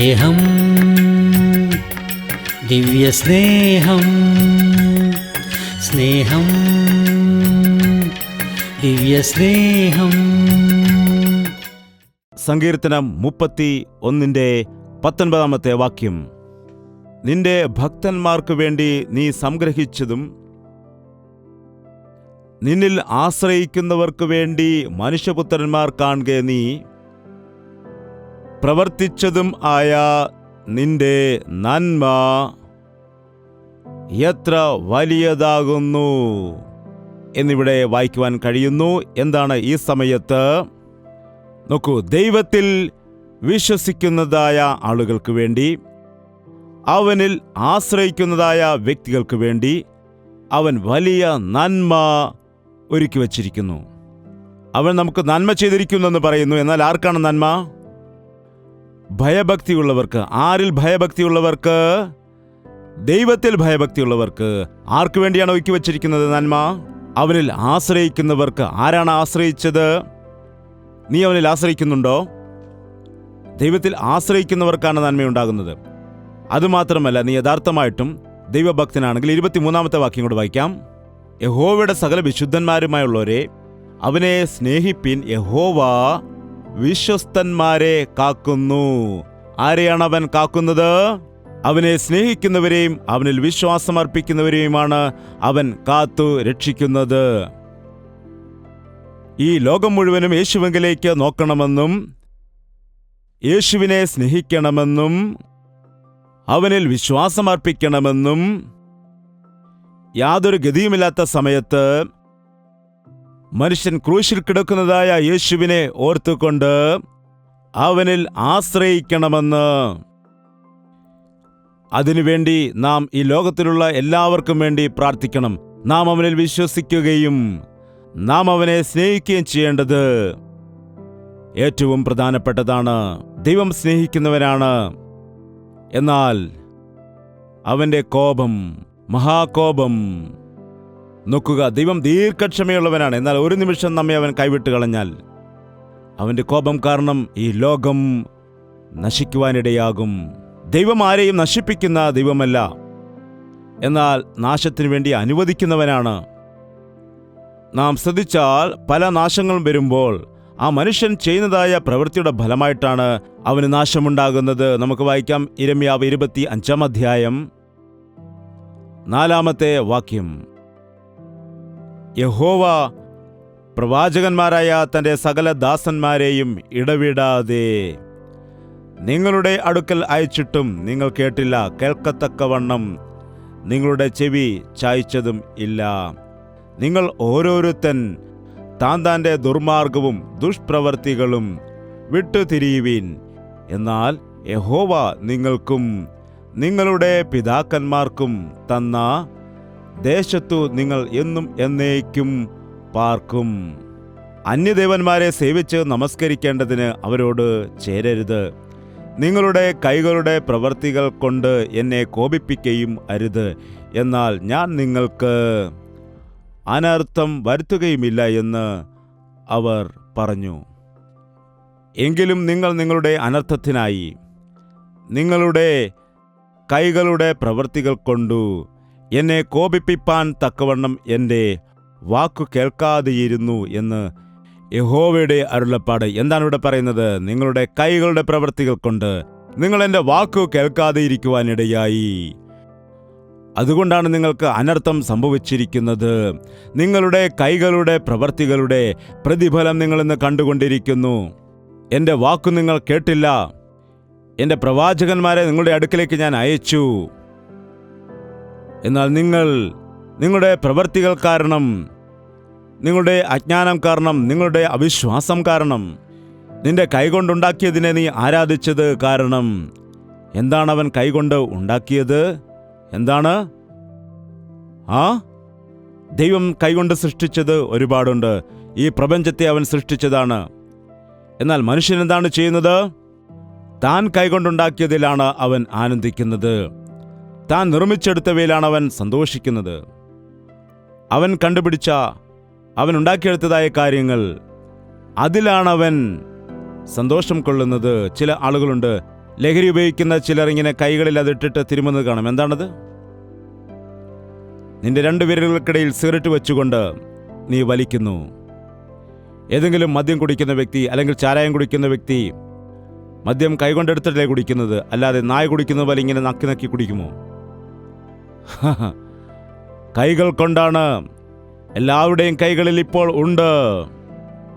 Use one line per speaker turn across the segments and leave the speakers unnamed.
സ്നേഹം, ദിവ്യസ്നേഹം, സ്നേഹം, ദിവ്യസ്നേഹം.
സങ്കീർത്തനം 31:19 വാക്യം. നിന്റെ ഭക്തന്മാർക്കു വേണ്ടി നീ സംഗ്രഹിച്ചതും നിന്നിൽ ആശ്രയിക്കുന്നവർക്കു വേണ്ടി മനുഷ്യപുത്രന്മാർ കാണുക നീ പ്രവർത്തിച്ചതും ആയ നിന്റെ നന്മ എത്ര വലിയതാകുന്നു എന്നിവിടെ വായിക്കുവാൻ കഴിയുന്നു. എന്താണ് ഈ സമയത്ത്? നോക്കൂ, ദൈവത്തിൽ വിശ്വസിക്കുന്നതായ ആളുകൾക്ക് വേണ്ടി, അവനിൽ ആശ്രയിക്കുന്നതായ വ്യക്തികൾക്ക് വേണ്ടി അവൻ വലിയ നന്മ ഒരുക്കി വച്ചിരിക്കുന്നു. അവൻ നമുക്ക് നന്മ ചെയ്തിരിക്കുന്നെന്ന് പറയുന്നു. എന്നാൽ ആർക്കാണ് നന്മ? ഭയഭക്തിയുള്ളവർക്ക്. ആരിൽ ഭയഭക്തിയുള്ളവർക്ക്? ദൈവത്തിൽ ഭയഭക്തിയുള്ളവർക്ക്. ആർക്കു വേണ്ടിയാണ് ഒരുക്കി വച്ചിരിക്കുന്നത് നന്മ? അവനിൽ ആശ്രയിക്കുന്നവർക്ക്. ആരാണ് ആശ്രയിച്ചത്? നീ അവനിൽ ആശ്രയിക്കുന്നുണ്ടോ? ദൈവത്തിൽ ആശ്രയിക്കുന്നവർക്കാണ് നന്മയുണ്ടാകുന്നത്. അതുമാത്രമല്ല, നീ യഥാർത്ഥമായിട്ടും ദൈവഭക്തനാണെങ്കിൽ 23 വാക്യം കൂടെ വായിക്കാം. യഹോവയുടെ സകല വിശുദ്ധന്മാരുമായുള്ളവരെ, അവനെ സ്നേഹിപ്പിൻ. യഹോവ വിശ്വസ്തന്മാരെ കാക്കുന്നു. ആരെയാണ് അവൻ കാക്കുന്നത്? അവനെ സ്നേഹിക്കുന്നവരെയും അവനിൽ വിശ്വാസമർപ്പിക്കുന്നവരെയുമാണ് അവൻ കാത്തു രക്ഷിക്കുന്നത്. ഈ ലോകം മുഴുവനും യേശുവിലേക്ക് നോക്കണമെന്നും യേശുവിനെ സ്നേഹിക്കണമെന്നും അവനിൽ വിശ്വാസമർപ്പിക്കണമെന്നും യാതൊരു ഗതിയുമില്ലാത്ത സമയത്ത് മനുഷ്യൻ ക്രൂശിൽ കിടക്കുന്നതായ യേശുവിനെ ഓർത്തുകൊണ്ട് അവനിൽ ആശ്രയിക്കണമെന്ന്, അതിനുവേണ്ടി നാം ഈ ലോകത്തിലുള്ള എല്ലാവർക്കും വേണ്ടി പ്രാർത്ഥിക്കണം. നാം അവനിൽ വിശ്വസിക്കുകയും നാം അവനെ സ്നേഹിക്കുകയും ചെയ്യേണ്ടത് ഏറ്റവും പ്രധാനപ്പെട്ടതാണ്. ദൈവം സ്നേഹിക്കുന്നവനാണ്. എന്നാൽ അവൻ്റെ കോപം, മഹാകോപം നോക്കുക. ദൈവം ദീർഘക്ഷമയുള്ളവനാണ്. എന്നാൽ ഒരു നിമിഷം നമ്മെ അവൻ കൈവിട്ട് കളഞ്ഞാൽ അവൻ്റെ കോപം കാരണം ഈ ലോകം നശിക്കുവാനിടയാകും. ദൈവം ആരെയും നശിപ്പിക്കുന്ന ദൈവമല്ല, എന്നാൽ നാശത്തിനു വേണ്ടി അനുവദിക്കുന്നവനാണ്. നാം ശ്രദ്ധിച്ചാൽ പല നാശങ്ങളും വരുമ്പോൾ ആ മനുഷ്യൻ ചെയ്യുന്നതായ പ്രവൃത്തിയുടെ ഫലമായിട്ടാണ് അവന് നാശമുണ്ടാകുന്നത്. നമുക്ക് വായിക്കാം യിരെമ്യാവ് 25:4 വാക്യം. യഹോവ പ്രവാചകന്മാരായ തൻ്റെ സകല ദാസന്മാരെയും ഇടവിടാതെ നിങ്ങളുടെ അടുക്കൽ അയച്ചിട്ടും നിങ്ങൾ കേട്ടില്ല, കേൾക്കത്തക്കവണ്ണം നിങ്ങളുടെ ചെവി ചായ്ച്ചതും ഇല്ല. നിങ്ങൾ ഓരോരുത്തൻ താന്താൻ്റെ ദുർമാർഗവും ദുഷ്പ്രവർത്തികളും വിട്ടുതിരിയുവിൻ. എന്നാൽ യഹോവ നിങ്ങൾക്കും നിങ്ങളുടെ പിതാക്കന്മാർക്കും തന്ന ദേശത്തു നിങ്ങൾ എന്നും എന്നേക്കും പാർക്കും. അന്യദേവന്മാരെ സേവിച്ച് നമസ്കരിക്കേണ്ടതിന് അവരോട് ചേരരുത്. നിങ്ങളുടെ കൈകളുടെ പ്രവർത്തികൾ കൊണ്ട് എന്നെ കോപിപ്പിക്കുകയും അരുത്. എന്നാൽ ഞാൻ നിങ്ങൾക്ക് അനർത്ഥം വരുത്തുകയുമില്ല എന്ന് അവർ പറഞ്ഞു. എങ്കിലും നിങ്ങൾ നിങ്ങളുടെ അനർത്ഥത്തിനായി നിങ്ങളുടെ കൈകളുടെ പ്രവർത്തികൾ കൊണ്ടു എന്നെ കോപിപ്പിപ്പാൻ തക്കവണ്ണം എൻ്റെ വാക്കു കേൾക്കാതെയിരുന്നു എന്ന് യഹോവയുടെ അരുളപ്പാട്. എന്താണ് ഇവിടെ പറയുന്നത്? നിങ്ങളുടെ കൈകളുടെ പ്രവർത്തികൾ കൊണ്ട് നിങ്ങൾ എൻ്റെ വാക്കു കേൾക്കാതെ ഇരിക്കുവാനിടയായി. അതുകൊണ്ടാണ് നിങ്ങൾക്ക് അനർത്ഥം സംഭവിച്ചിരിക്കുന്നത്. നിങ്ങളുടെ കൈകളുടെ പ്രവർത്തികളുടെ പ്രതിഫലം നിങ്ങളിന്ന് കണ്ടുകൊണ്ടിരിക്കുന്നു. എൻ്റെ വാക്കു നിങ്ങൾ കേട്ടില്ല. എൻ്റെ പ്രവാചകന്മാരെ നിങ്ങളുടെ അടുക്കലേക്ക് ഞാൻ അയച്ചു. എന്നാൽ നിങ്ങൾ നിങ്ങളുടെ പ്രവർത്തികൾ കാരണം, നിങ്ങളുടെ അജ്ഞാനം കാരണം, നിങ്ങളുടെ അവിശ്വാസം കാരണം, നിന്റെ കൈകൊണ്ടുണ്ടാക്കിയതിനെ നീ ആരാധിച്ചത് കാരണം. എന്താണ് അവൻ കൈകൊണ്ട് ഉണ്ടാക്കിയത്? എന്താണ്? ദൈവം കൈകൊണ്ട് സൃഷ്ടിച്ചത് ഒരുപാടുണ്ട്. ഈ പ്രപഞ്ചത്തെ അവൻ സൃഷ്ടിച്ചതാണ്. എന്നാൽ മനുഷ്യൻ എന്താണ് ചെയ്യുന്നത്? താൻ കൈകൊണ്ടുണ്ടാക്കിയതിലാണ് അവൻ ആനന്ദിക്കുന്നത്. താൻ നിർമ്മിച്ചെടുത്തവയിലാണ് അവൻ സന്തോഷിക്കുന്നത്. അവൻ കണ്ടുപിടിച്ച, അവൻ ഉണ്ടാക്കിയെടുത്തതായ കാര്യങ്ങൾ, അതിലാണവൻ സന്തോഷം കൊള്ളുന്നത്. ചില ആളുകളുണ്ട്, ലഹരി ഉപയോഗിക്കുന്ന ചിലർ ഇങ്ങനെ കൈകളിൽ അതിട്ടിട്ട് തിരുമുന്നത് കാണാം. എന്താണത്? നിന്റെ 2 വിരലുകൾക്കിടയിൽ സിഗരറ്റ് വെച്ചുകൊണ്ട് നീ വലിക്കുന്നു. ഏതെങ്കിലും മദ്യം കുടിക്കുന്ന വ്യക്തി അല്ലെങ്കിൽ ചാരായം കുടിക്കുന്ന വ്യക്തി മദ്യം കൈകൊണ്ടെടുത്തിട്ടല്ലേ കുടിക്കുന്നത്, അല്ലാതെ നായ കുടിക്കുന്നത് പോലെ ഇങ്ങനെ നക്കി നക്കി കുടിക്കുമോ? കൈകൾ കൊണ്ടാണ്. എല്ലാവരുടെയും കൈകളിൽ ഇപ്പോൾ ഉണ്ട്.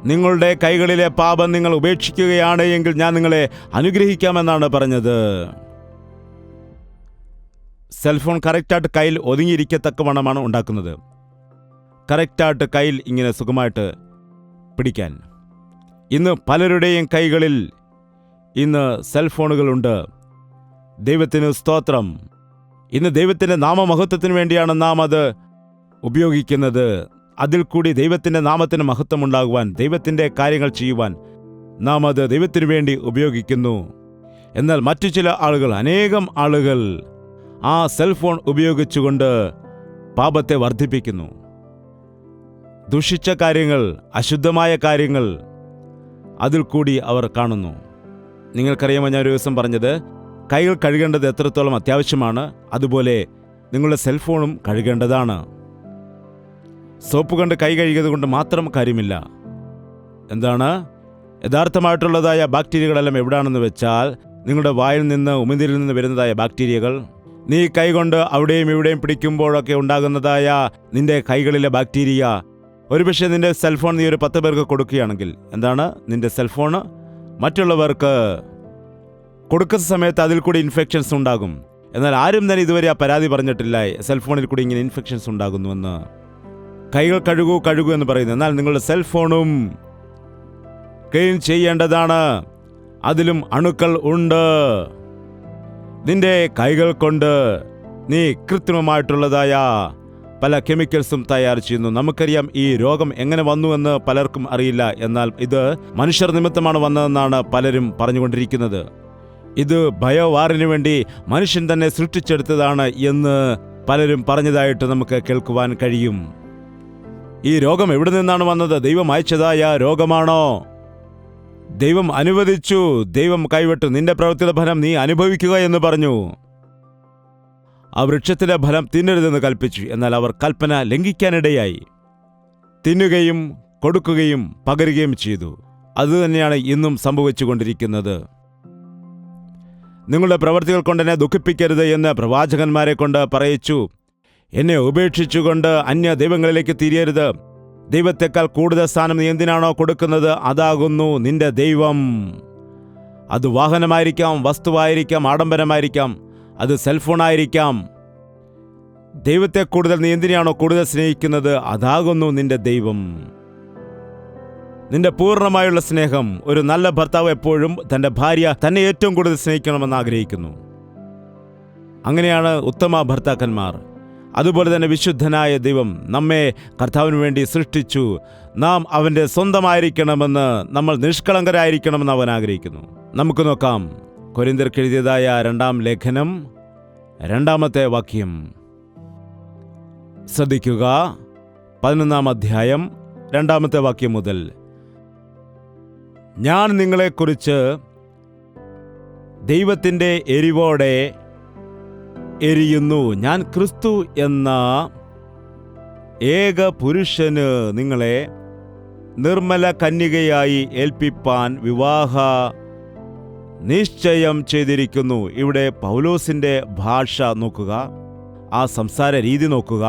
നിങ്ങളുടെ കൈകളിലെ പാപം നിങ്ങൾ ഉപേക്ഷിക്കുകയാണ് എങ്കിൽ ഞാൻ നിങ്ങളെ അനുഗ്രഹിക്കാമെന്നാണ് പറഞ്ഞത്. സെൽഫോൺ കറക്റ്റായിട്ട് കയ്യിൽ ഒതുങ്ങിയിരിക്കത്തക്കവണ്ണമാണ് ഉണ്ടാക്കുന്നത്. കറക്റ്റായിട്ട് കയ്യിൽ ഇങ്ങനെ സുഖമായിട്ട് പിടിക്കാൻ. ഇന്ന് പലരുടെയും കൈകളിൽ ഇന്ന് സെൽഫോണുകളുണ്ട്. ദൈവത്തിന് സ്തോത്രം. ഇന്ന് ദൈവത്തിൻ്റെ നാമമഹത്വത്തിന് വേണ്ടിയാണ് നാം അത് ഉപയോഗിക്കുന്നത്. അതിൽ കൂടി ദൈവത്തിൻ്റെ നാമത്തിന് മഹത്വമുണ്ടാകുവാൻ, ദൈവത്തിൻ്റെ കാര്യങ്ങൾ ചെയ്യുവാൻ നാം അത് ദൈവത്തിനു വേണ്ടി ഉപയോഗിക്കുന്നു. എന്നാൽ മറ്റു ചില ആളുകൾ, അനേകം ആളുകൾ ആ സെൽഫോൺ ഉപയോഗിച്ചുകൊണ്ട് പാപത്തെ വർദ്ധിപ്പിക്കുന്നു. ദുഷിച്ച കാര്യങ്ങൾ, അശുദ്ധമായ കാര്യങ്ങൾ അതിൽ കൂടി അവർ കാണുന്നു. നിങ്ങൾക്കറിയാമോ, ഞാൻ ഒരു ദിവസം പറഞ്ഞത്, കൈകൾ കഴുകേണ്ടത് എത്രത്തോളം അത്യാവശ്യമാണ്, അതുപോലെ നിങ്ങളുടെ സെൽഫോണും കഴുകേണ്ടതാണ്. സോപ്പ് കൊണ്ട് കൈ കഴുകിയത് കൊണ്ട് മാത്രം കാര്യമില്ല. എന്താണ്? യഥാർത്ഥമായിട്ടുള്ളതായ ബാക്ടീരിയകളെല്ലാം എവിടെയാണെന്ന് വെച്ചാൽ, നിങ്ങളുടെ വായിൽ നിന്ന്, ഉമിനീരിൽ നിന്ന് വരുന്നതായ ബാക്ടീരിയകൾ, നീ കൈകൊണ്ട് അവിടെയും ഇവിടെയും പിടിക്കുമ്പോഴൊക്കെ ഉണ്ടാകുന്നതായ നിന്റെ കൈകളിലെ ബാക്ടീരിയ, ഒരുപക്ഷെ നിന്റെ സെൽഫോൺ നീ ഒരു 10 പേർക്ക് കൊടുക്കുകയാണെങ്കിൽ, എന്താണ്, നിന്റെ സെൽഫോൺ മറ്റുള്ളവർക്ക് കൊടുക്കുന്ന സമയത്ത് അതിൽ കൂടി ഇൻഫെക്ഷൻസ് ഉണ്ടാകും. എന്നാൽ ആരും തന്നെ ഇതുവരെ ആ പരാതി പറഞ്ഞിട്ടില്ല, സെൽഫോണിൽ കൂടി ഇങ്ങനെ ഇൻഫെക്ഷൻസ് ഉണ്ടാകുന്നുവെന്ന്. കൈകൾ കഴുകൂ എന്ന് പറയുന്നു. എന്നാൽ നിങ്ങളുടെ സെൽഫോണും ക്ലീൻ ചെയ്യേണ്ടതാണ്. അതിലും അണുക്കൾ ഉണ്ട്. നിന്റെ കൈകൾ കൊണ്ട് നീ കൃത്രിമമായിട്ടുള്ളതായ പല കെമിക്കൽസും തയ്യാർ ചെയ്യുന്നു. നമുക്കറിയാം ഈ രോഗം എങ്ങനെ വന്നുവെന്ന് പലർക്കും അറിയില്ല. എന്നാൽ ഇത് മനുഷ്യർ നിമിത്തമാണ് വന്നതെന്നാണ് പലരും പറഞ്ഞുകൊണ്ടിരിക്കുന്നത്. ഇത് ബയോവാറിന് വേണ്ടി മനുഷ്യൻ തന്നെ സൃഷ്ടിച്ചെടുത്തതാണ് എന്ന് പലരും പറഞ്ഞതായിട്ട് നമുക്ക് കേൾക്കുവാൻ കഴിയും. ഈ രോഗം എവിടെ നിന്നാണ് വന്നത്? ദൈവം അയച്ചതായ രോഗമാണോ? ദൈവം അനുവദിച്ചു, ദൈവം കൈവിട്ടു. നിന്റെ പ്രവൃത്തിയുടെ ഫലം നീ അനുഭവിക്കുക എന്ന് പറഞ്ഞു. ആ വൃക്ഷത്തിലെ ഫലം തിന്നരുതെന്ന് കൽപ്പിച്ചു. എന്നാൽ അവർ കൽപ്പന ലംഘിക്കാനിടയായി. തിന്നുകയും കൊടുക്കുകയും പകരുകയും ചെയ്തു. അതുതന്നെയാണ് ഇന്നും സംഭവിച്ചുകൊണ്ടിരിക്കുന്നത്. നിങ്ങളുടെ പ്രവൃത്തികൾ കൊണ്ട് എന്നെ ദുഃഖിപ്പിക്കരുത് എന്ന് പ്രവാചകന്മാരെ കൊണ്ട് പറയിച്ചു. എന്നെ ഉപേക്ഷിച്ചുകൊണ്ട് അന്യ ദൈവങ്ങളിലേക്ക് തിരിയരുത്. ദൈവത്തെക്കാൾ കൂടുതൽ സ്ഥാനം നീ എന്തിനാണോ കൊടുക്കുന്നത്, അതാകുന്നു നിന്റെ ദൈവം. അത് വാഹനമായിരിക്കാം, വസ്തുവായിരിക്കാം, ആഡംബരമായിരിക്കാം, അത് സെൽഫോണായിരിക്കാം. ദൈവത്തെ കൂടുതൽ നീ എന്തിനാണോ കൂടുതൽ സ്നേഹിക്കുന്നത്, അതാകുന്നു നിന്റെ ദൈവം. നിന്റെ പൂർണ്ണമായുള്ള സ്നേഹം. ഒരു നല്ല ഭർത്താവ് എപ്പോഴും തൻ്റെ ഭാര്യ തന്നെ ഏറ്റവും കൂടുതൽ സ്നേഹിക്കണമെന്ന് ആഗ്രഹിക്കുന്നു. അങ്ങനെയാണ് ഉത്തമ ഭർത്താക്കന്മാർ. അതുപോലെ തന്നെ വിശുദ്ധനായ ദൈവം നമ്മെ കർത്താവിന് വേണ്ടി സൃഷ്ടിച്ചു. നാം അവൻ്റെ സ്വന്തമായിരിക്കണമെന്ന്, നമ്മൾ നിഷ്കളങ്കരായിരിക്കണമെന്ന് അവൻ ആഗ്രഹിക്കുന്നു. നമുക്ക് നോക്കാം കൊരിന്ത്യർക്ക് എഴുതിയതായ 2-ാം ലേഖനം 2-ാമത്തെ വാക്യം ശ്രദ്ധിക്കുക. 11-ാം അധ്യായം 2-ാമത്തെ വാക്യം മുതൽ. ഞാൻ നിങ്ങളെക്കുറിച്ച് ദൈവത്തിൻ്റെ എരിവോടെ എരിയുന്നു. ഞാൻ ക്രിസ്തു എന്ന ഏക പുരുഷന് നിങ്ങളെ നിർമ്മല കന്യകയായി ഏൽപ്പിപ്പാൻ വിവാഹ നിശ്ചയം ചെയ്തിരിക്കുന്നു. ഇവിടെ പൗലോസിൻ്റെ ഭാഷ നോക്കുക, ആ സംസാര രീതി നോക്കുക.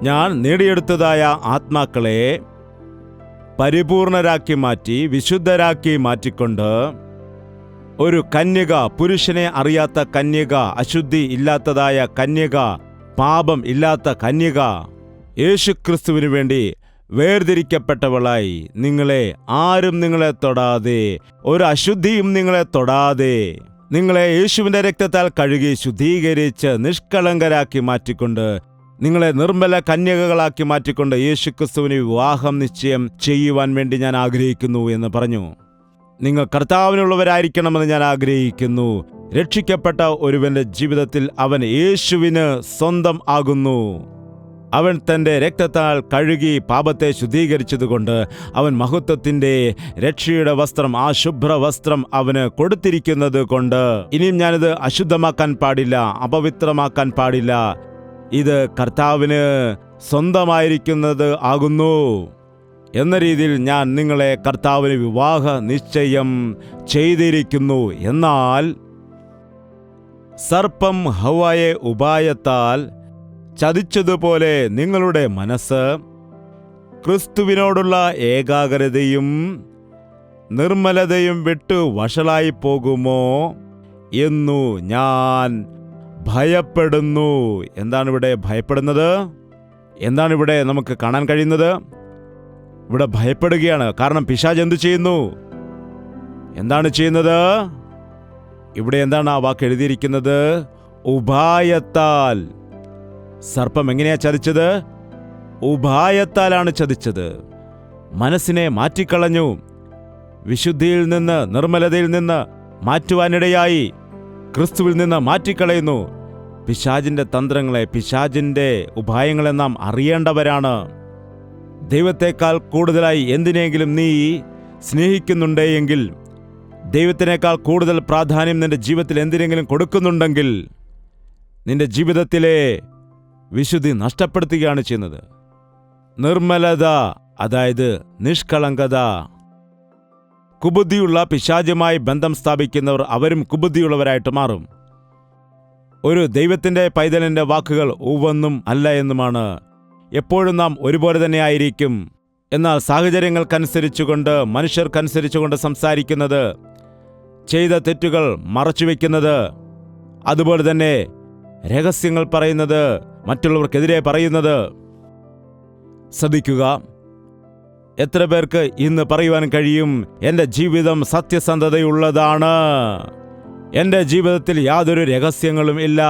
ഞാൻ നേടിയെടുത്തതായ ആത്മാക്കളെ പരിപൂർണരാക്കി മാറ്റി, വിശുദ്ധരാക്കി മാറ്റിക്കൊണ്ട് ഒരു കന്യക, പുരുഷനെ അറിയാത്ത കന്യക, അശുദ്ധി ഇല്ലാത്തതായ കന്യക, പാപം ഇല്ലാത്ത കന്യക, യേശുക്രിസ്തുവിനു വേണ്ടി വേർതിരിക്കപ്പെട്ടവളായി നിങ്ങളെ ആരും നിങ്ങളെ തൊടാതെ, ഒരു അശുദ്ധിയും നിങ്ങളെ തൊടാതെ, നിങ്ങളെ യേശുവിൻ്റെ രക്തത്താൽ കഴുകി ശുദ്ധീകരിച്ച് നിഷ്കളങ്കരാക്കി മാറ്റിക്കൊണ്ട്, നിങ്ങളെ നിർമ്മല കന്യകകളാക്കി മാറ്റിക്കൊണ്ട് യേശുക്രിസ്തുവിന് വിവാഹം നിശ്ചയം ചെയ്യുവാൻ വേണ്ടി ഞാൻ ആഗ്രഹിക്കുന്നു എന്ന് പറഞ്ഞു. നിങ്ങൾ കർത്താവിനുള്ളവരായിരിക്കണമെന്ന് ഞാൻ ആഗ്രഹിക്കുന്നു. രക്ഷിക്കപ്പെട്ട ഒരുവന്റെ ജീവിതത്തിൽ അവൻ യേശുവിന് സ്വന്തം ആകുന്നു. അവൻ തൻ്റെ രക്തത്താൽ കഴുകി പാപത്തെ ശുദ്ധീകരിച്ചതുകൊണ്ട് അവൻ മഹത്വത്തിൻ്റെ രക്ഷയുടെ വസ്ത്രം, ആ ശുഭ്രവസ്ത്രം അവന് കൊടുത്തിരിക്കുന്നത് കൊണ്ട് ഇനിയും ഞാനിത് അശുദ്ധമാക്കാൻ പാടില്ല, അപവിത്രമാക്കാൻ പാടില്ല. ഇത് കർത്താവിന് സ്വന്തമായിരിക്കുന്നത് ആകുന്നു എന്ന രീതിയിൽ ഞാൻ നിങ്ങളെ കർത്താവിന് വിവാഹ നിശ്ചയം ചെയ്തിരിക്കുന്നു. എന്നാൽ സർപ്പം ഹവ്വായെ ഉപായത്താൽ ചതിച്ചതുപോലെ നിങ്ങളുടെ മനസ്സ് ക്രിസ്തുവിനോടുള്ള ഏകാഗ്രതയും നിർമ്മലതയും വിട്ടു വഷളായി പോകുമോ എന്നു ഞാൻ ഭയപ്പെടുന്നു. എന്താണ് ഇവിടെ ഭയപ്പെടുന്നത്? എന്താണ് ഇവിടെ നമുക്ക് കാണാൻ കഴിയുന്നത്? ഇവിടെ ഭയപ്പെടുകയാണ്. കാരണം പിശാച് എന്തു ചെയ്യുന്നു? എന്താണ് ചെയ്യുന്നത്? ഇവിടെ എന്താണ് ആ വാക്ക് എഴുതിയിരിക്കുന്നത്? ഉപായത്താൽ. സർപ്പം എങ്ങനെയാ ചതിച്ചത്? ഉപായത്താലാണ് ചതിച്ചത്. മനസ്സിനെ മാറ്റിക്കളഞ്ഞു. വിശുദ്ധിയിൽ നിന്ന്, നിർമ്മലതയിൽ നിന്ന് മാറ്റുവാനിടയായി. ക്രിസ്തുവിൽ നിന്ന് മാറ്റിക്കളയുന്നു. പിശാചിന്റെ തന്ത്രങ്ങളെ, പിശാചിന്റെ ഉപായങ്ങളെ നാം അറിയേണ്ടവരാണ്. ദൈവത്തെക്കാൾ കൂടുതലായി എന്തിനെങ്കിലും നീ സ്നേഹിക്കുന്നുണ്ടെങ്കിൽ, ദൈവത്തിനേക്കാൾ കൂടുതൽ പ്രാധാന്യം നിന്റെ ജീവിതത്തിൽ എന്തിനെങ്കിലും കൊടുക്കുന്നുണ്ടെങ്കിൽ, നിന്റെ ജീവിതത്തിലെ വിശുദ്ധി നഷ്ടപ്പെടുത്തുകയാണ് ചെയ്യുന്നത്. നിർമ്മലത, അതായത് നിഷ്കളങ്കത. കുബുദ്ധിയുള്ള പിശാചുമായി ബന്ധം സ്ഥാപിക്കുന്നവർ അവരും കുബുദ്ധിയുള്ളവരായിട്ട് മാറും. ഒരു ദൈവത്തിൻ്റെ പൈതലിൻ്റെ വാക്കുകൾ ഉവ്വെന്നും അല്ല എന്നുമാണ്. എപ്പോഴും നാം ഒരുപോലെ തന്നെ ആയിരിക്കും. എന്നാൽ സാഹചര്യങ്ങൾക്കനുസരിച്ചുകൊണ്ട്, മനുഷ്യർക്കനുസരിച്ചുകൊണ്ട് സംസാരിക്കുന്നത്, ചെയ്ത തെറ്റുകൾ മറച്ചുവെക്കുന്നത്, അതുപോലെ തന്നെ രഹസ്യങ്ങൾ പറയുന്നത്, മറ്റുള്ളവർക്കെതിരെ പറയുന്നത്. ശ്രദ്ധിക്കുക, എത്ര പേർക്ക് ഇന്ന് പറയുവാൻ കഴിയും, എൻ്റെ ജീവിതം സത്യസന്ധതയുള്ളതാണ്, എൻ്റെ ജീവിതത്തിൽ യാതൊരു രഹസ്യങ്ങളും ഇല്ല,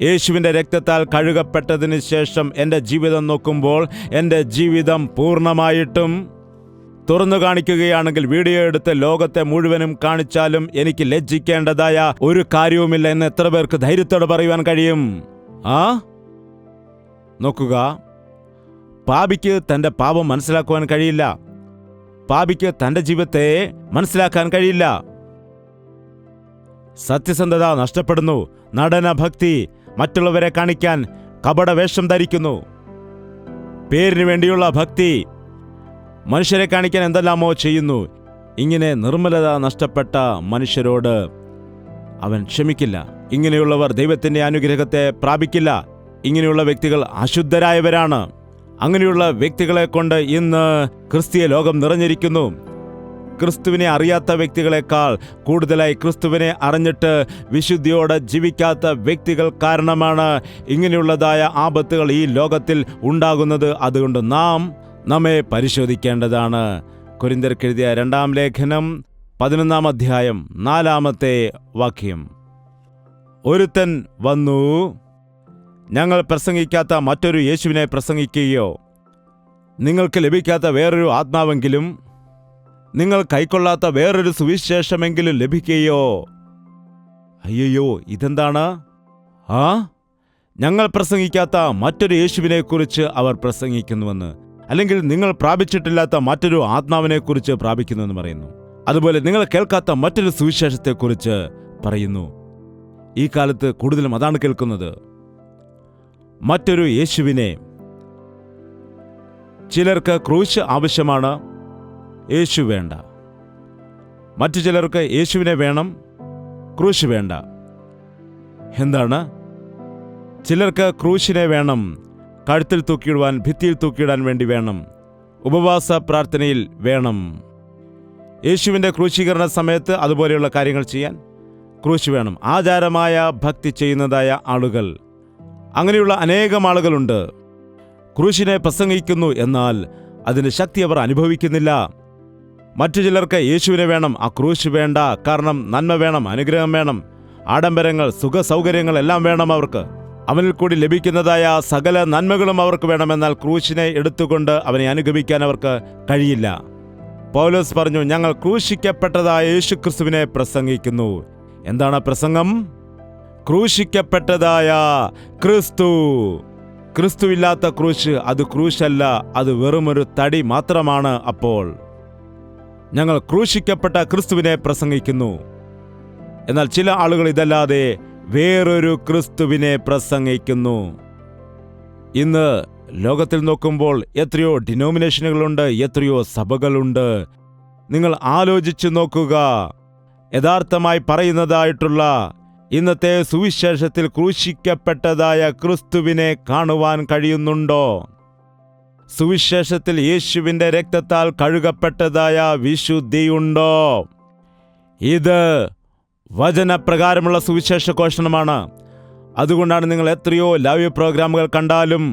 യേശുവിൻ്റെ രക്തത്താൽ കഴുകപ്പെട്ടതിന് ശേഷം എൻ്റെ ജീവിതം നോക്കുമ്പോൾ എൻ്റെ ജീവിതം പൂർണ്ണമായിട്ടും തുറന്നു കാണിക്കുകയാണെങ്കിൽ, വീഡിയോ എടുത്ത് ലോകത്തെ മുഴുവനും കാണിച്ചാലും എനിക്ക് ലജ്ജിക്കേണ്ടതായ ഒരു കാര്യവുമില്ല എന്ന് എത്ര പേർക്ക് ധൈര്യത്തോടെ പറയുവാൻ കഴിയും? നോക്കുക, പാപിക്ക് തൻ്റെ പാപം മനസ്സിലാക്കുവാൻ കഴിയില്ല. പാപിക്ക് തൻ്റെ ജീവിതത്തെ മനസ്സിലാക്കാൻ കഴിയില്ല. സത്യസന്ധത നഷ്ടപ്പെടുന്നു. നടനഭക്തി, മറ്റുള്ളവരെ കാണിക്കാൻ കപടവേഷം ധരിക്കുന്നു. പേരിന് വേണ്ടിയുള്ള ഭക്തി, മനുഷ്യരെ കാണിക്കാൻ എന്തെല്ലാമോ ചെയ്യുന്നു. ഇങ്ങനെ നിർമ്മലത നഷ്ടപ്പെട്ട മനുഷ്യരോട് അവൻ ക്ഷമിക്കില്ല. ഇങ്ങനെയുള്ളവർ ദൈവത്തിൻ്റെ അനുഗ്രഹത്തെ പ്രാപിക്കില്ല. ഇങ്ങനെയുള്ള വ്യക്തികൾ അശുദ്ധരായവരാണ്. അങ്ങനെയുള്ള വ്യക്തികളെ കൊണ്ട് ഇന്ന് ക്രിസ്തീയ ലോകം നിറഞ്ഞിരിക്കുന്നു. ക്രിസ്തുവിനെ അറിയാത്ത വ്യക്തികളെക്കാൾ കൂടുതലായി ക്രിസ്തുവിനെ അറിഞ്ഞിട്ട് വിശുദ്ധിയോടെ ജീവിക്കാത്ത വ്യക്തികൾ കാരണമാണ് ഇങ്ങനെയുള്ളതായ ആപത്തുകൾ ഈ ലോകത്തിൽ ഉണ്ടാകുന്നത്. അതുകൊണ്ട് നാം നമ്മെ പരിശോധിക്കേണ്ടതാണ്. കൊരിന്ത്യർക്കെഴുതിയ 2-ാം ലേഖനം 11-ാം അധ്യായം 4-ാമത്തെ വാക്യം. ഒരുത്തൻ വന്നു ഞങ്ങൾ പ്രസംഗിക്കാത്ത മറ്റൊരു യേശുവിനെ പ്രസംഗിക്കുകയോ, നിങ്ങൾക്ക് ലഭിക്കാത്ത വേറൊരു ആത്മാവെങ്കിലും, നിങ്ങൾ കൈക്കൊള്ളാത്ത വേറൊരു സുവിശേഷമെങ്കിലും ലഭിക്കുകയോ. അയ്യോ, ഇതെന്താണ്? ഞങ്ങൾ പ്രസംഗിക്കാത്ത മറ്റൊരു യേശുവിനെക്കുറിച്ച് അവർ പ്രസംഗിക്കുന്നുവെന്ന്, അല്ലെങ്കിൽ നിങ്ങൾ പ്രാപിച്ചിട്ടില്ലാത്ത മറ്റൊരു ആത്മാവിനെക്കുറിച്ച് പ്രാപിക്കുന്നുവെന്ന് പറയുന്നു. അതുപോലെ നിങ്ങൾ കേൾക്കാത്ത മറ്റൊരു സുവിശേഷത്തെക്കുറിച്ച് പറയുന്നു. ഈ കാലത്ത് കൂടുതലും അതാണ് കേൾക്കുന്നത്, മറ്റൊരു യേശുവിനെ. ചിലർക്ക് ക്രൂശ് ആവശ്യമാണ്, യേശു വേണ്ട. മറ്റു ചിലർക്ക് യേശുവിനെ വേണം, ക്രൂശ് വേണ്ട. എന്താണ്? ചിലർക്ക് ക്രൂശിനെ വേണം, കഴുത്തിൽ തൂക്കിയിടുവാൻ, ഭിത്തിയിൽ തൂക്കിയിടാൻ വേണ്ടി വേണം, ഉപവാസ പ്രാർത്ഥനയിൽ വേണം. യേശുവിൻ്റെ ക്രൂശീകരണ സമയത്ത് അതുപോലെയുള്ള കാര്യങ്ങൾ ചെയ്യാൻ ക്രൂശ് വേണം. ആചാരമായ ഭക്തി ചെയ്യുന്നതായ ആളുകൾ, അങ്ങനെയുള്ള അനേകം ആളുകളുണ്ട്. ക്രൂശിനെ പ്രസംഗിക്കുന്നു, എന്നാൽ അതിൻ്റെ ശക്തി അവർ അനുഭവിക്കുന്നില്ല. മറ്റു ചിലർക്ക് യേശുവിനെ വേണം, ആ ക്രൂശ് വേണ്ട. കാരണം നന്മ വേണം, അനുഗ്രഹം വേണം, ആഡംബരങ്ങൾ, സുഖ സൗകര്യങ്ങൾ എല്ലാം വേണം അവർക്ക്. അവനിൽ കൂടി ലഭിക്കുന്നതായ സകല നന്മകളും അവർക്ക് വേണം. എന്നാൽ ക്രൂശിനെ എടുത്തുകൊണ്ട് അവനെ അനുഗമിക്കാൻ അവർക്ക് കഴിയില്ല. പൗലോസ് പറഞ്ഞു, ഞങ്ങൾ ക്രൂശിക്കപ്പെട്ടതായ യേശുക്രിസ്തുവിനെ പ്രസംഗിക്കുന്നു. എന്താണ് പ്രസംഗം? ക്രൂശിക്കപ്പെട്ടതായ ക്രിസ്തു. ക്രിസ്തുവില്ലാത്ത ക്രൂശ് അത് ക്രൂശല്ല, അത് വെറുമൊരു തടി മാത്രമാണ്. അപ്പോൾ ഞങ്ങൾ ക്രൂശിക്കപ്പെട്ട ക്രിസ്തുവിനെ പ്രസംഗിക്കുന്നു. എന്നാൽ ചില ആളുകൾ ഇതല്ലാതെ വേറൊരു ക്രിസ്തുവിനെ പ്രസംഗിക്കുന്നു. ഇന്ന് ലോകത്തിൽ നോക്കുമ്പോൾ എത്രയോ ഡിനോമിനേഷനുകളുണ്ട്, എത്രയോ സഭകളുണ്ട്. നിങ്ങൾ ആലോചിച്ചു നോക്കുക. യഥാർത്ഥമായി പറയുന്നതായിട്ടുള്ള ഇന്നത്തെ സുവിശേഷത്തിൽ ക്രൂശിക്കപ്പെട്ടതായ ക്രിസ്തുവിനെ കാണുവാൻ കഴിയുന്നുണ്ടോ? സുവിശേഷത്തിൽ യേശുവിൻ്റെ രക്തത്താൽ കഴുകപ്പെട്ടതായ വിശുദ്ധിയുണ്ടോ? ഇത് വചനപ്രകാരമുള്ള സുവിശേഷ ഘോഷണമാണ്. അതുകൊണ്ടാണ് നിങ്ങൾ എത്രയോ ലൈവ് പ്രോഗ്രാമുകൾ കണ്ടാലും,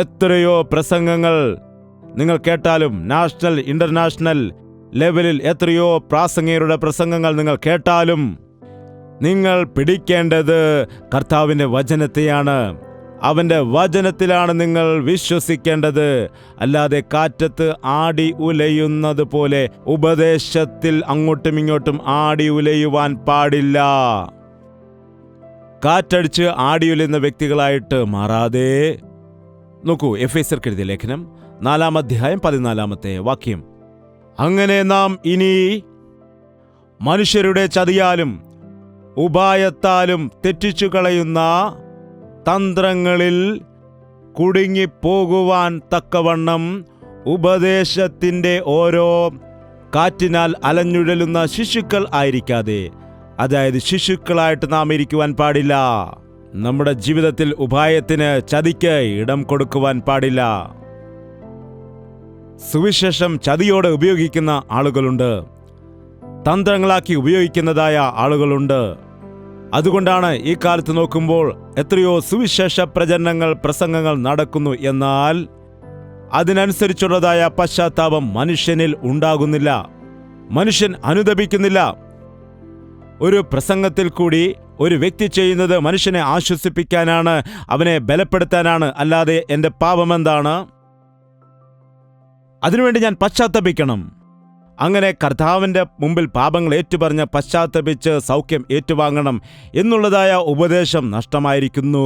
എത്രയോ പ്രസംഗങ്ങൾ നിങ്ങൾ കേട്ടാലും, നാഷണൽ ഇന്റർനാഷണൽ ലെവലിൽ എത്രയോ പ്രാസംഗികരുടെ പ്രസംഗങ്ങൾ നിങ്ങൾ കേട്ടാലും, നിങ്ങൾ പിടിക്കേണ്ടത് കർത്താവിൻ്റെ വചനത്തെയാണ്. അവൻ്റെ വചനത്തിലാണ് നിങ്ങൾ വിശ്വസിക്കേണ്ടത്. അല്ലാതെ കാറ്റത്ത് ആടി ഉലയുന്നത് പോലെ ഉപദേശത്തിൽ അങ്ങോട്ടും ഇങ്ങോട്ടും ആടി ഉലയുവാൻ പാടില്ല. കാറ്റടിച്ച് ആടി ഉലയുന്ന വ്യക്തികളായിട്ട് മാറാതെ നോക്കൂ. എഫേസ്യർക്ക് എഴുതിയ ലേഖനം 4-ാം അധ്യായം 14-ാമത്തെ വാക്യം. അങ്ങനെ നാം ഇനി മനുഷ്യരുടെ ചതിയാലും ഉപായത്താലും തെറ്റിച്ചു കളയുന്ന തന്ത്രങ്ങളിൽ കുടുങ്ങിപ്പോകുവാൻ തക്കവണ്ണം ഉപദേശത്തിൻ്റെ ഓരോ കാറ്റിനാൽ അലഞ്ഞുഴലുന്ന ശിശുക്കൾ ആയിരിക്കാതെ, അതായത് ശിശുക്കളായിട്ട് നാം ഇരിക്കുവാൻ പാടില്ല. നമ്മുടെ ജീവിതത്തിൽ ഉപായത്തിന്, ചതിക്ക് ഇടം കൊടുക്കുവാൻ പാടില്ല. സുവിശേഷം ചതിയോടെ ഉപയോഗിക്കുന്ന ആളുകളുണ്ട്, തന്ത്രങ്ങളാക്കി ഉപയോഗിക്കുന്നതായ ആളുകളുണ്ട്. അതുകൊണ്ടാണ് ഈ കാലത്ത് നോക്കുമ്പോൾ എത്രയോ സുവിശേഷ പ്രചരണങ്ങൾ, പ്രസംഗങ്ങൾ നടക്കുന്നു. എന്നാൽ അതിനനുസരിച്ചുള്ളതായ പശ്ചാത്താപം മനുഷ്യനിൽ ഉണ്ടാകുന്നില്ല. മനുഷ്യൻ അനുതപിക്കുന്നില്ല. ഒരു പ്രസംഗത്തിൽ കൂടി ഒരു വ്യക്തി ചെയ്യുന്നത് മനുഷ്യനെ ആശ്വസിപ്പിക്കാനാണ്, അവനെ ബലപ്പെടുത്താനാണ്. അല്ലാതെ എൻ്റെ പാപമെന്താണ്, അതിനുവേണ്ടി ഞാൻ പശ്ചാത്തപിക്കണം. അങ്ങനെ കർത്താവിൻ്റെ മുമ്പിൽ പാപങ്ങൾ ഏറ്റുപറഞ്ഞ് പശ്ചാത്തപിച്ച് സൗഖ്യം ഏറ്റുവാങ്ങണം എന്നുള്ളതായ ഉപദേശം നഷ്ടമായിരിക്കുന്നു.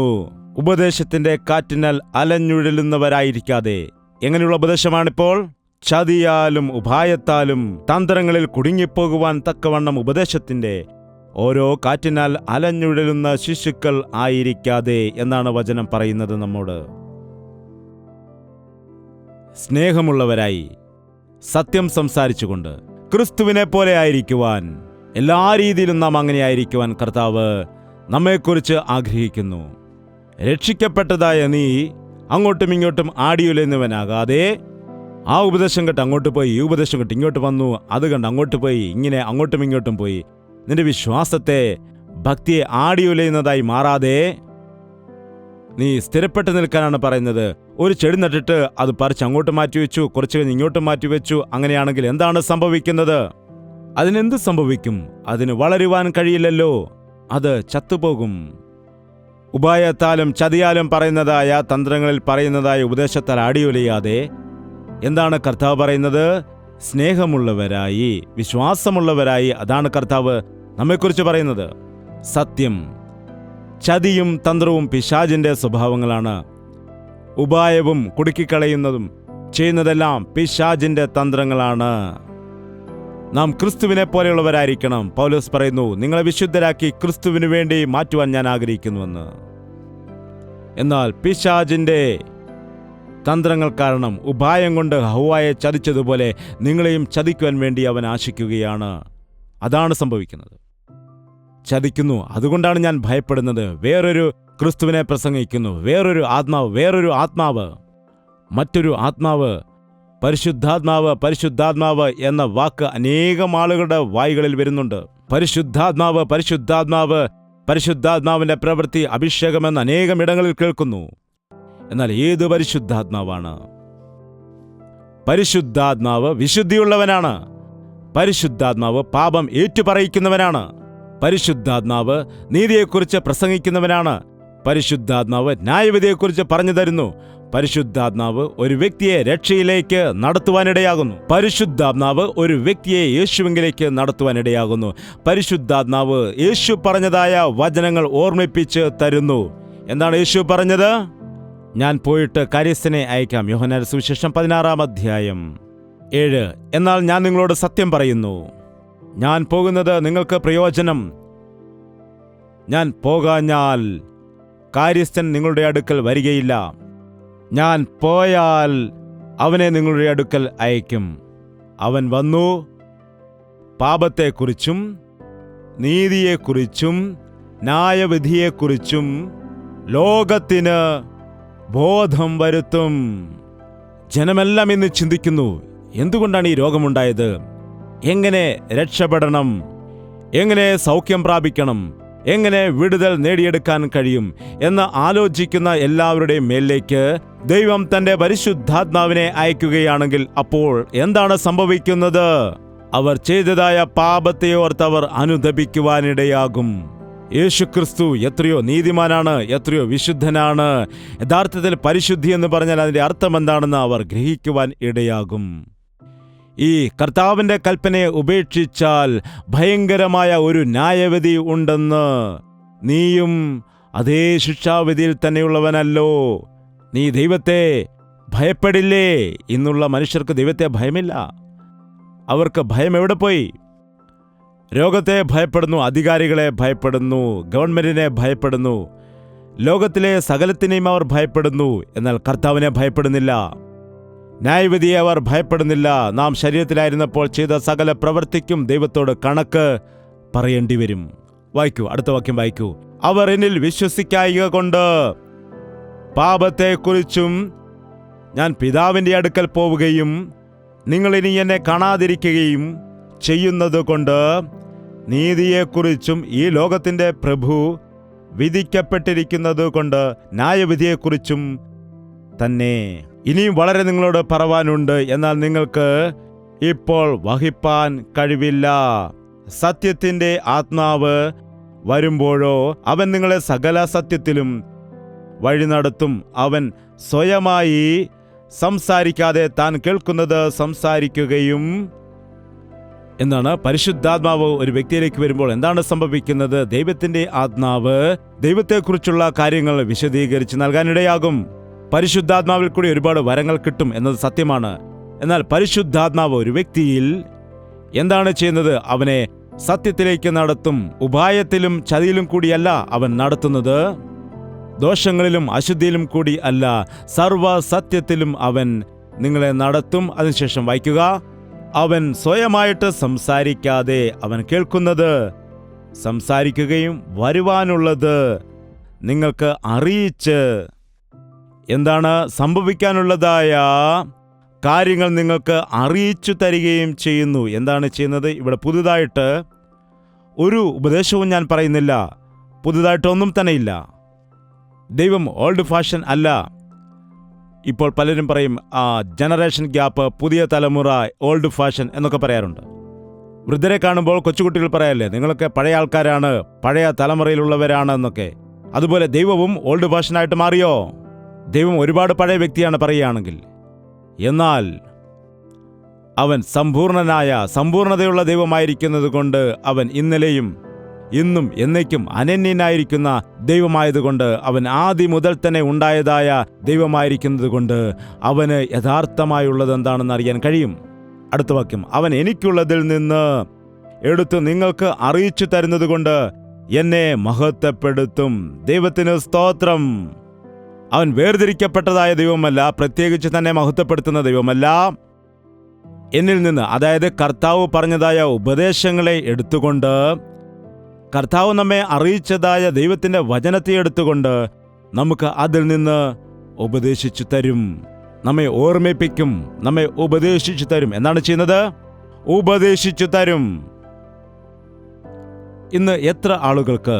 ഉപദേശത്തിൻ്റെ കാറ്റിനാൽ അലഞ്ഞുഴലുന്നവരായിരിക്കാതെ എങ്ങനെയുള്ള ഉപദേശമാണിപ്പോൾ? ചതിയാലും ഉപായത്താലും തന്ത്രങ്ങളിൽ കുടുങ്ങിപ്പോകുവാൻ തക്കവണ്ണം ഉപദേശത്തിൻ്റെ ഓരോ കാറ്റിനാൽ അലഞ്ഞുഴലുന്ന ശിശുക്കൾ ആയിരിക്കാതെ എന്നാണ് വചനം പറയുന്നത് നമ്മോട്. സ്നേഹമുള്ളവരായി സത്യം സംസാരിച്ചുകൊണ്ട് ക്രിസ്തുവിനെ പോലെ ആയിരിക്കുവാൻ, എല്ലാ രീതിയിലും നാം അങ്ങനെ ആയിരിക്കുവാൻ കർത്താവ് നമ്മെക്കുറിച്ച് ആഗ്രഹിക്കുന്നു. രക്ഷിക്കപ്പെട്ടതായ നീ അങ്ങോട്ടും ഇങ്ങോട്ടും ആടിയുലയുന്നവനാകാതെ, ആ ഉപദേശം കേട്ട് അങ്ങോട്ട് പോയി, ഈ ഉപദേശം കേട്ട് ഇങ്ങോട്ട് വന്നു, അത് കണ്ട് അങ്ങോട്ട് പോയി, ഇങ്ങനെ അങ്ങോട്ടും ഇങ്ങോട്ടും പോയി നിന്റെ വിശ്വാസത്തെ, ഭക്തിയെ ആടിയുലയുന്നതായി മാറാതെ നീ സ്ഥിരപ്പെട്ട് നിൽക്കാനാണ് പറയുന്നത്. ഒരു ചെടി നട്ടിട്ട് അത് പറിച്ച് അങ്ങോട്ട് മാറ്റിവെച്ചു, കുറച്ച് കഴിഞ്ഞ് ഇങ്ങോട്ട് മാറ്റിവെച്ചു. അങ്ങനെയാണെങ്കിൽ എന്താണ് സംഭവിക്കുന്നത്? അതിനെന്ത് സംഭവിക്കും? അതിന് വളരുവാൻ കഴിയില്ലല്ലോ, അത് ചത്തുപോകും. ഉപായത്താലും ചതിയാലും പറയുന്നതായ തന്ത്രങ്ങളിൽ പറയുന്നതായ ഉപദേശത്താൽ ആടിയുലയാതെ എന്താണ് കർത്താവ് പറയുന്നത്? സ്നേഹമുള്ളവരായി, വിശ്വാസമുള്ളവരായി. അതാണ് കർത്താവ് നമ്മെക്കുറിച്ച് പറയുന്നത്. സത്യം, ചതിയും തന്ത്രവും പിശാചിൻ്റെ സ്വഭാവങ്ങളാണ്. ഉപായവും കുടുക്കിക്കളയുന്നതും ചെയ്യുന്നതെല്ലാം പിശാചിൻ്റെ തന്ത്രങ്ങളാണ്. നാം ക്രിസ്തുവിനെ പോലെയുള്ളവരായിരിക്കണം. പൗലോസ് പറയുന്നു, നിങ്ങളെ വിശുദ്ധരാക്കി ക്രിസ്തുവിനു വേണ്ടി മാറ്റുവാൻ ഞാൻ ആഗ്രഹിക്കുന്നുവെന്ന്. എന്നാൽ പിശാചിൻ്റെ തന്ത്രങ്ങൾ കാരണം, ഉപായം കൊണ്ട് ഹവ്വായെ ചതിച്ചതുപോലെ നിങ്ങളെയും ചതിക്കുവാൻ വേണ്ടി അവൻ ആശിക്കുകയാണ്. അതാണ് സംഭവിക്കുന്നത്. ചതിക്കുന്നു. അതുകൊണ്ടാണ് ഞാൻ ഭയപ്പെടുന്നത്. വേറൊരു ക്രിസ്തുവിനെ പ്രസംഗിക്കുന്നു, വേറൊരു ആത്മാവ്, മറ്റൊരു ആത്മാവ്, പരിശുദ്ധാത്മാവ്. പരിശുദ്ധാത്മാവ് എന്ന വാക്ക് അനേകം ആളുകളുടെ വായികളിൽ വരുന്നുണ്ട്. പരിശുദ്ധാത്മാവ്, പരിശുദ്ധാത്മാവിന്റെ പ്രവൃത്തി, അഭിഷേകമെന്ന് അനേകം ഇടങ്ങളിൽ കേൾക്കുന്നു. എന്നാൽ ഏത് പരിശുദ്ധാത്മാവാണ്? പരിശുദ്ധാത്മാവ് വിശുദ്ധിയുള്ളവനാണ്. പരിശുദ്ധാത്മാവ് പാപം ഏറ്റുപറയിക്കുന്നവനാണ്. പരിശുദ്ധാത്മാവ് നീതിയെക്കുറിച്ച് പ്രസംഗിക്കുന്നവനാണ്. പരിശുദ്ധാത്മാവ് ന്യായവിധിയെക്കുറിച്ച് പറഞ്ഞു തരുന്നു. പരിശുദ്ധാത്മാവ് ഒരു വ്യക്തിയെ രക്ഷയിലേക്ക് നടത്തുവാനിടയാകുന്നു. പരിശുദ്ധാത്മാവ് ഒരു വ്യക്തിയെ യേശുവിലേക്ക് നടത്തുവാനിടയാകുന്നു. പരിശുദ്ധാത്മാവ് യേശു പറഞ്ഞതായ വചനങ്ങൾ ഓർമ്മിപ്പിച്ച് തരുന്നു. എന്താണ് യേശു പറഞ്ഞത്? ഞാൻ പോയിട്ട് കാര്യസ്ഥനെ അയക്കാം. യോഹന്നാന്റെ സുവിശേഷം 16-7. എന്നാൽ ഞാൻ നിങ്ങളോട് സത്യം പറയുന്നു, ഞാൻ പോകുന്നത് നിങ്ങൾക്ക് പ്രയോജനം. ഞാൻ പോകാഞ്ഞാൽ കാര്യസ്ഥൻ നിങ്ങളുടെ അടുക്കൽ വരികയില്ല. ഞാൻ പോയാൽ അവനെ നിങ്ങളുടെ അടുക്കൽ അയക്കും. അവൻ വന്നു പാപത്തെക്കുറിച്ചും നീതിയെക്കുറിച്ചും ന്യായവിധിയെക്കുറിച്ചും ലോകത്തിന് ബോധം വരുത്തും. ജനമെല്ലാം ഇന്ന് ചിന്തിക്കുന്നു, എന്തുകൊണ്ടാണ് ഈ രോഗമുണ്ടായത്, എങ്ങനെ രക്ഷപ്പെടണം, എങ്ങനെ സൗഖ്യം പ്രാപിക്കണം, എങ്ങനെ വിടുതൽ നേടിയെടുക്കാൻ കഴിയും എന്ന് ആലോചിക്കുന്ന എല്ലാവരുടെയും മേലിലേക്ക് ദൈവം തന്റെ പരിശുദ്ധാത്മാവിനെ അയക്കുകയാണെങ്കിൽ അപ്പോൾ എന്താണ് സംഭവിക്കുന്നത്? അവർ ചെയ്തതായ പാപത്തെ ഓർത്തവർ അനുതപിക്കുവാനിടയാകും. യേശുക്രിസ്തു എത്രയോ നീതിമാനാണ്, എത്രയോ വിശുദ്ധനാണ്. യഥാർത്ഥത്തിൽ പരിശുദ്ധി എന്ന് പറഞ്ഞാൽ അതിന്റെ അർത്ഥം എന്താണെന്ന് അവർ ഗ്രഹിക്കുവാൻ ഇടയാകും. ഈ കർത്താവിന്റെ കൽപ്പനയെ ഉപേക്ഷിച്ചാൽ ഭയങ്കരമായ ഒരു ന്യായവിധി ഉണ്ടെന്ന്. നീയും അതേ ശിക്ഷാവിധിയിൽ തന്നെയുള്ളവനല്ലോ. നീ ദൈവത്തെ ഭയപ്പെടില്ലേ? ഇന്നുള്ള മനുഷ്യർക്ക് ദൈവത്തെ ഭയമില്ല. അവർക്ക് ഭയം എവിടെ പോയി? രോഗത്തെ ഭയപ്പെടുന്നു, അധികാരികളെ ഭയപ്പെടുന്നു, ഗവൺമെന്റിനെ ഭയപ്പെടുന്നു, ലോകത്തിലെ സകലത്തിനെയും അവർ ഭയപ്പെടുന്നു. എന്നാൽ കർത്താവിനെ ഭയപ്പെടുന്നില്ല, ന്യായവിധിയെ അവർ ഭയപ്പെടുന്നില്ല. നാം ശരീരത്തിലായിരുന്നപ്പോൾ ചെയ്ത സകല പ്രവൃത്തിക്കും ദൈവത്തോട് കണക്ക് പറയേണ്ടി വരും. വായിക്കൂ, അടുത്ത വാക്യം വായിക്കൂ. അവർ എന്നിൽ വിശ്വസിക്കായ്ക കൊണ്ട് പാപത്തെക്കുറിച്ചും ഞാൻ പിതാവിൻ്റെ അടുക്കൽ പോവുകയും നിങ്ങൾ ഇനി എന്നെ കാണാതിരിക്കുകയും ചെയ്യുന്നത് കൊണ്ട് നീതിയെക്കുറിച്ചും ഈ ലോകത്തിൻ്റെ പ്രഭു വിധിക്കപ്പെട്ടിരിക്കുന്നത് കൊണ്ട് ന്യായവിധിയെക്കുറിച്ചും തന്നെ. ഇനിയും വളരെ നിങ്ങളോട് പറവാനുണ്ട്, എന്നാൽ നിങ്ങൾക്ക് ഇപ്പോൾ വഹിപ്പാൻ കഴിവില്ല. സത്യത്തിൻ്റെ ആത്മാവ് വരുമ്പോഴോ അവൻ നിങ്ങളെ സകല സത്യത്തിലും വഴി നടത്തും. അവൻ സ്വയമായി സംസാരിക്കാതെ താൻ കേൾക്കുന്നത് സംസാരിക്കുകയും എന്നാണ്. പരിശുദ്ധാത്മാവ് ഒരു വ്യക്തിയിലേക്ക് വരുമ്പോൾ എന്താണ് സംഭവിക്കുന്നത്? ദൈവത്തിൻ്റെ ആത്മാവ് ദൈവത്തെക്കുറിച്ചുള്ള കാര്യങ്ങൾ വിശദീകരിച്ച് നൽകാനിടയാകും. പരിശുദ്ധാത്മാവിൽ കൂടി ഒരുപാട് വരങ്ങൾ കിട്ടും എന്നത് സത്യമാണ്. എന്നാൽ പരിശുദ്ധാത്മാവ് ഒരു വ്യക്തിയിൽ എന്താണ് ചെയ്യുന്നത്? അവനെ സത്യത്തിലേക്ക് നടത്തും. ഉപായത്തിലും ചതിയിലും കൂടിയല്ല അവൻ നടത്തുന്നത്, ദോഷങ്ങളിലും അശുദ്ധിയിലും കൂടി അല്ല, സർവ സത്യത്തിലും അവൻ നിങ്ങളെ നടത്തും. അതിനുശേഷം വായിക്കുക. അവൻ സ്വയമായിട്ട് സംസാരിക്കാതെ അവൻ കേൾക്കുന്നത് സംസാരിക്കുകയും വരുവാനുള്ളത് നിങ്ങൾക്ക് അറിയിച്ച്, എന്താണ് സംഭവിക്കാനുള്ളതായ കാര്യങ്ങൾ നിങ്ങൾക്ക് അറിയിച്ചു തരികയും ചെയ്യുന്നു. എന്താണ് ചെയ്യുന്നത്? ഇവിടെ പുതുതായിട്ട് ഒരു ഉപദേശവും ഞാൻ പറയുന്നില്ല, പുതുതായിട്ടൊന്നും തന്നെയില്ല. ദൈവം ഓൾഡ് ഫാഷൻ അല്ല. ഇപ്പോൾ പലരും പറയും ജനറേഷൻ ഗ്യാപ്പ്, പുതിയ തലമുറ, ഓൾഡ് ഫാഷൻ എന്നൊക്കെ പറയാറുണ്ട്. വൃദ്ധരെ കാണുമ്പോൾ കൊച്ചുകുട്ടികൾ പറയല്ലേ, നിങ്ങളൊക്കെ പഴയ ആൾക്കാരാണ്, പഴയ തലമുറയിലുള്ളവരാണ് എന്നൊക്കെ. അതുപോലെ ദൈവവും ഓൾഡ് ഫാഷനായിട്ട് മാറിയോ? ദൈവം ഒരുപാട് പഴയ വ്യക്തിയാണ് പറയുകയാണെങ്കിൽ. എന്നാൽ അവൻ സമ്പൂർണതയുള്ള ദൈവമായിരിക്കുന്നത് കൊണ്ട്, അവൻ ഇന്നലെയും ഇന്നും എന്നേക്കും അനന്യനായിരിക്കുന്ന ദൈവമായതുകൊണ്ട്, അവൻ ആദി മുതൽ തന്നെ ഉണ്ടായതായ ദൈവമായിരിക്കുന്നത് കൊണ്ട് അവന് യഥാർത്ഥമായുള്ളത് എന്താണെന്ന് അറിയാൻ കഴിയും. അടുത്ത വാക്യം. അവൻ എനിക്കുള്ളതിൽ നിന്ന് എടുത്ത് നിങ്ങൾക്ക് അറിയിച്ചു തരുന്നത് കൊണ്ട് എന്നെ മഹത്വപ്പെടുത്തും. ദൈവത്തിന് സ്തോത്രം. അവൻ വേർതിരിക്കപ്പെട്ടതായ ദൈവമല്ല, പ്രത്യേകിച്ച് തന്നെ മഹത്വപ്പെടുത്തുന്ന ദൈവമല്ല. എന്നിൽ നിന്ന്, അതായത് കർത്താവ് പറഞ്ഞതായ ഉപദേശങ്ങളെ എടുത്തുകൊണ്ട്, കർത്താവ് നമ്മെ അറിയിച്ചതായ ദൈവത്തിൻ്റെ വചനത്തെ എടുത്തുകൊണ്ട് നമുക്ക് അതിൽ നിന്ന് ഉപദേശിച്ചു തരും, നമ്മെ ഓർമ്മിപ്പിക്കും, നമ്മെ ഉപദേശിച്ചു തരും. എന്താണ് ചെയ്യുന്നത്? ഉപദേശിച്ചു തരും. ഇന്ന് എത്ര ആളുകൾക്ക്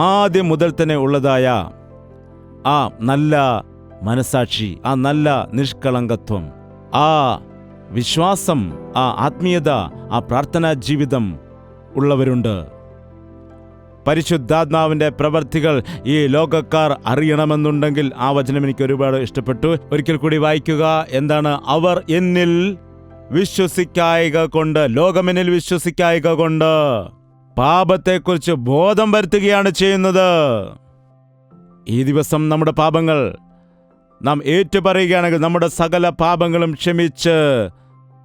ആദ്യം മുതൽ തന്നെ ഉള്ളതായ ആ നല്ല മനസാക്ഷി, ആ നല്ല നിഷ്കളങ്കത്വം, ആ വിശ്വാസം, ആ ആത്മീയത, ആ പ്രാർത്ഥനാ ജീവിതം ഉള്ളവരുണ്ട്? പരിശുദ്ധാത്മാവിൻ്റെ പ്രവർത്തികൾ ഈ ലോകക്കാർ അറിയണമെന്നുണ്ടെങ്കിൽ ആ വചനം എനിക്ക് ഒരുപാട് ഇഷ്ടപ്പെട്ടു. ഒരിക്കൽ കൂടി വായിക്കുക. എന്താണ്? അവർ എന്നിൽ വിശ്വസിക്കായ്ക കൊണ്ട്, ലോകമെന്നിൽ വിശ്വസിക്കായ്ക കൊണ്ട് പാപത്തെക്കുറിച്ച് ബോധം വരുത്തുകയാണ് ചെയ്യുന്നത്. ഈ ദിവസം നമ്മുടെ പാപങ്ങൾ നാം ഏറ്റുപറയുകയാണെങ്കിൽ നമ്മുടെ സകല പാപങ്ങളും ക്ഷമിച്ച്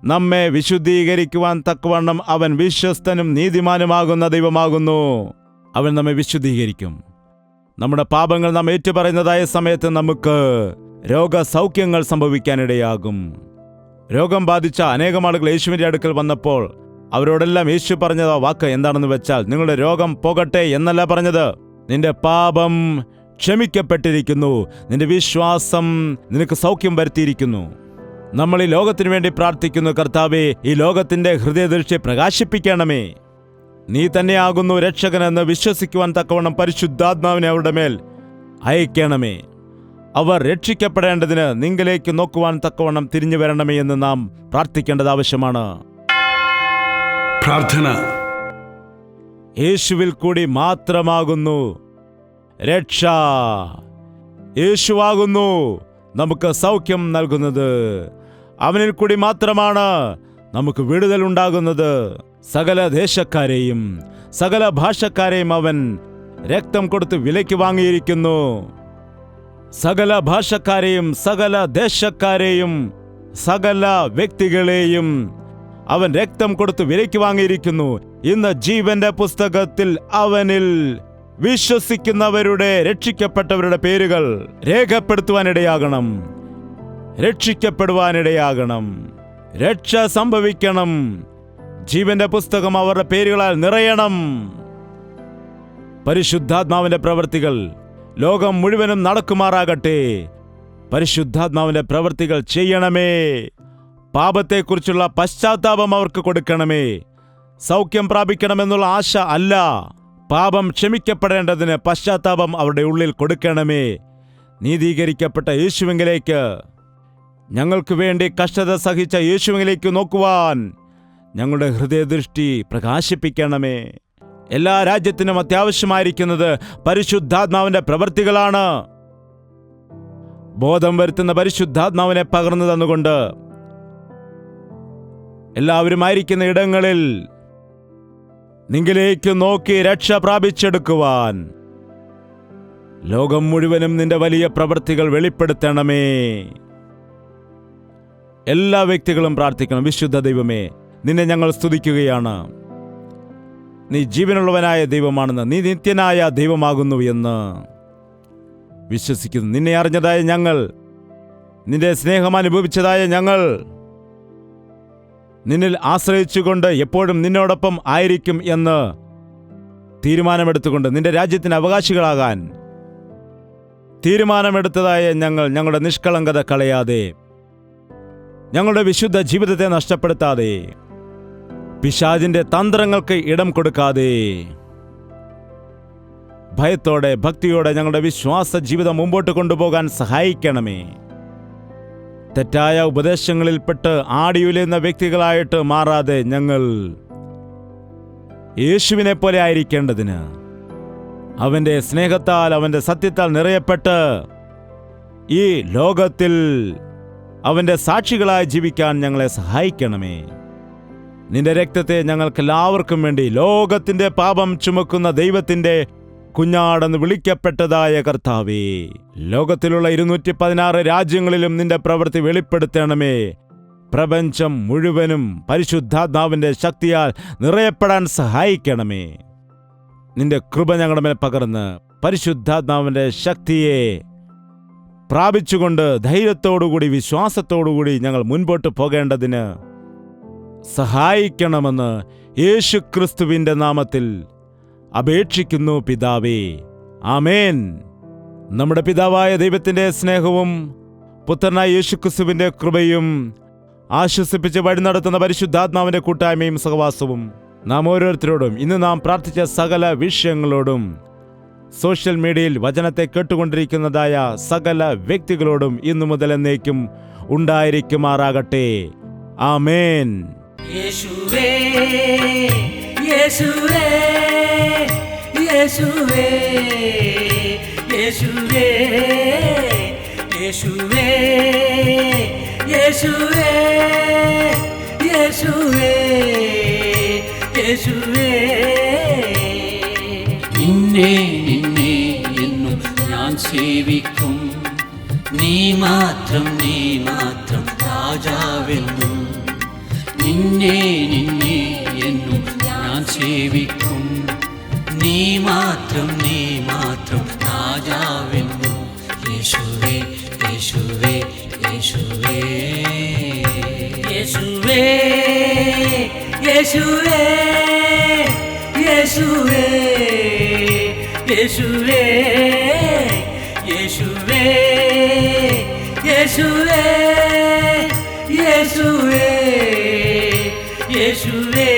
നമ്മെ വിശുദ്ധീകരിക്കുവാൻ തക്കവണ്ണം അവൻ വിശ്വസ്തനും നീതിമാനുമാകുന്ന ദൈവമാകുന്നു. അവൻ നമ്മെ വിശുദ്ധീകരിക്കും. നമ്മുടെ പാപങ്ങൾ നാം ഏറ്റുപറയുന്നതായ സമയത്ത് നമുക്ക് രോഗസൗഖ്യങ്ങൾ സംഭവിക്കാനിടയാകും. രോഗം ബാധിച്ച അനേകം ആളുകൾ യേശുവിൻ്റെ അടുക്കൽ വന്നപ്പോൾ അവരോടെല്ലാം യേശു പറഞ്ഞ വാക്ക് എന്താണെന്ന് വെച്ചാൽ, നിങ്ങളുടെ രോഗം പോകട്ടെ എന്നല്ല പറഞ്ഞത്, നിന്റെ പാപം ക്ഷമിക്കപ്പെട്ടിരിക്കുന്നു, നിന്റെ വിശ്വാസം നിനക്ക് സൗഖ്യം വരുത്തിയിരിക്കുന്നു. നമ്മൾ ഈ ലോകത്തിനു വേണ്ടി പ്രാർത്ഥിക്കുന്നു, കർത്താവേ, ഈ ലോകത്തിന്റെ ഹൃദയദൃഷ്ടി പ്രകാശിപ്പിക്കണമേ. നീ തന്നെയാകുന്നു രക്ഷകനെന്ന് വിശ്വസിക്കുവാൻ തക്കവണ്ണം പരിശുദ്ധാത്മാവിനെ അവരുടെ മേൽ അയക്കണമേ. അവർ രക്ഷിക്കപ്പെടേണ്ടതിന് നിങ്ങളിലേക്ക് നോക്കുവാൻ തക്കവണ്ണം തിരിഞ്ഞു വരണമേ എന്ന് നാം പ്രാർത്ഥിക്കേണ്ടത് ആവശ്യമാണ്.
പ്രാർത്ഥന.
യേശുവിൽ കൂടി മാത്രമാകുന്നു രക്ഷ. യേശുവാകുന്നു നമുക്ക് സൗഖ്യം നൽകുന്നത്. അവനിൽ കൂടി മാത്രമാണ് നമുക്ക് വിടുതൽ ഉണ്ടാകുന്നത്. സകല ദേശക്കാരെയും സകല ഭാഷക്കാരെയും അവൻ രക്തം കൊടുത്ത് വിലയ്ക്ക് വാങ്ങിയിരിക്കുന്നു. സകല ഭാഷക്കാരെയും സകല ദേശക്കാരെയും സകല വ്യക്തികളെയും അവൻ രക്തം കൊടുത്ത് വിലയ്ക്ക് വാങ്ങിയിരിക്കുന്നു. ഇന്ന് ജീവന്റെ പുസ്തകത്തിൽ അവനിൽ വിശ്വസിക്കുന്നവരുടെ രക്ഷിക്കപ്പെട്ടവരുടെ പേരുകൾ രേഖപ്പെടുത്തുവാനിടയാകണം, രക്ഷിക്കപ്പെടുവാനിടയാകണം, രക്ഷ സംഭവിക്കണം. ജീവന്റെ പുസ്തകം അവരുടെ പേരുകളാൽ നിറയണം. പരിശുദ്ധാത്മാവിന്റെ പ്രവൃത്തികൾ ലോകം മുഴുവനും നടക്കുമാറാകട്ടെ. പരിശുദ്ധാത്മാവിന്റെ പ്രവൃത്തികൾ ചെയ്യണമേ. പാപത്തെക്കുറിച്ചുള്ള പശ്ചാത്താപം അവർക്ക് കൊടുക്കണമേ. സൗഖ്യം പ്രാപിക്കണമെന്നുള്ള ആശ അല്ല, പാപം ക്ഷമിക്കപ്പെടേണ്ടതിന് പശ്ചാത്താപം അവരുടെ ഉള്ളിൽ കൊടുക്കണമേ. നീതീകരിക്കപ്പെട്ട യേശുവിലേക്ക്, ഞങ്ങൾക്ക് വേണ്ടി കഷ്ടത സഹിച്ച യേശുവിലേക്ക് നോക്കുവാൻ ഞങ്ങളുടെ ഹൃദയദൃഷ്ടി പ്രകാശിപ്പിക്കണമേ. എല്ലാ രാജ്യത്തിനും അത്യാവശ്യമായിരിക്കുന്നത് പരിശുദ്ധാത്മാവിന്റെ പ്രവൃത്തികളാണ്. ബോധം വരുത്തുന്ന പരിശുദ്ധാത്മാവിനെ പകർന്നു തന്നുകൊണ്ട് എല്ലാവരുമായിരിക്കുന്ന ഇടങ്ങളിൽ നിങ്ങളിലേക്ക് നോക്കി രക്ഷ പ്രാപിച്ചെടുക്കുവാൻ ലോകം മുഴുവനും നിന്റെ വലിയ പ്രവൃത്തികൾ വെളിപ്പെടുത്തണമേ. എല്ലാ വ്യക്തികളും പ്രാർത്ഥിക്കണം. വിശുദ്ധ ദൈവമേ, നിന്നെ ഞങ്ങൾ സ്തുതിക്കുകയാണ്. നീ ജീവനുള്ളവനായ ദൈവമാണെന്ന്, നീ നിത്യനായ ദൈവമാകുന്നു എന്ന് വിശ്വസിക്കുന്നു. നിന്നെ അറിഞ്ഞതായ ഞങ്ങൾ, നിന്റെ സ്നേഹം അനുഭവിച്ചതായ ഞങ്ങൾ, നിന്നിൽ ആശ്രയിച്ചുകൊണ്ട് എപ്പോഴും നിന്നോടൊപ്പം ആയിരിക്കും എന്ന് തീരുമാനമെടുത്തുകൊണ്ട് നിന്റെ രാജ്യത്തിന് അവകാശികളാകാൻ തീരുമാനമെടുത്തതായ ഞങ്ങൾ ഞങ്ങളുടെ നിഷ്കളങ്കത കളയാതെ, ഞങ്ങളുടെ വിശുദ്ധ ജീവിതത്തെ നഷ്ടപ്പെടുത്താതെ, പിശാചിന്റെ തന്ത്രങ്ങൾക്ക് ഇടം കൊടുക്കാതെ, ഭയത്തോടെ ഭക്തിയോടെ ഞങ്ങളുടെ വിശ്വാസ ജീവിതം മുമ്പോട്ട് കൊണ്ടുപോകാൻ സഹായിക്കണമേ. തെറ്റായ ഉപദേശങ്ങളിൽപ്പെട്ട് ആടിയുലയുന്ന വ്യക്തികളായിട്ട് മാറാതെ ഞങ്ങൾ യേശുവിനെ പോലെ ആയിരിക്കേണ്ടതിന് അവന്റെ സ്നേഹത്താൽ അവന്റെ സത്യത്താൽ നിറയപ്പെട്ട് ഈ ലോകത്തിൽ അവന്റെ സാക്ഷികളായി ജീവിക്കാൻ ഞങ്ങളെ സഹായിക്കണമേ. നിന്റെ രക്തത്തെ ഞങ്ങൾക്കെല്ലാവർക്കും വേണ്ടി ലോകത്തിന്റെ പാപം ചുമക്കുന്ന ദൈവത്തിന്റെ കുഞ്ഞാടെന്ന് വിളിക്കപ്പെട്ടതായ കർത്താവേ, ലോകത്തിലുള്ള 216 രാജ്യങ്ങളിലും നിന്റെ പ്രവൃത്തി വെളിപ്പെടുത്തണമേ. പ്രപഞ്ചം മുഴുവനും പരിശുദ്ധാത്മാവിന്റെ ശക്തിയാൽ നിറയപ്പെടാൻ സഹായിക്കണമേ. നിന്റെ കൃപ ഞങ്ങളുടെ മേൽ പകർന്ന് പരിശുദ്ധാത്മാവിന്റെ ശക്തിയെ പ്രാപിച്ചുകൊണ്ട് ധൈര്യത്തോടുകൂടി വിശ്വാസത്തോടുകൂടി ഞങ്ങൾ മുൻപോട്ട് പോകേണ്ടതിന് സഹായിക്കണമെന്ന് യേശുക്രിസ്തുവിന്റെ നാമത്തിൽ അപേക്ഷിക്കുന്നു പിതാവേ. ആമേൻ. നമ്മുടെ പിതാവായ ദൈവത്തിന്റെ സ്നേഹവും പുത്രനായ യേശുക്രിസ്തുവിന്റെ കൃപയും ആശ്വസിപ്പിച്ച് വഴി നടത്തുന്ന പരിശുദ്ധാത്മാവിന്റെ കൂട്ടായ്മയും സഹവാസവും നാം ഓരോരുത്തരോടും ഇന്ന് നാം പ്രാർത്ഥിച്ച സകല വിഷയങ്ങളോടും സോഷ്യൽ മീഡിയയിൽ വചനത്തെ കേട്ടുകൊണ്ടിരിക്കുന്നതായ സകല വ്യക്തികളോടും ഇന്നു മുതൽ എന്നേക്കും ഉണ്ടായിരിക്കുമാറാകട്ടെ. ആമേൻ.
യേശുവേ യേശുവേ യേശുവേ യേശുവേ യേശുവേ യേശുവേ യേശുവേ യേശുവേ നിന്നെ നിന്നെ എന്നും ഞാൻ സേവിക്കും. നീ മാത്രം രാജാവെന്നും, നിന്നെ എന്നും ഞാൻ സേവിക്കും. നീ മാത്രം രാജാവെന്നും. യേശുവേ യേശുവേ യേശുവേ യേശുവേ യേശുവേ യേശുവേ യേശുവേ യേശുവേ യേശുവേ യേശുവേ യേശുവേ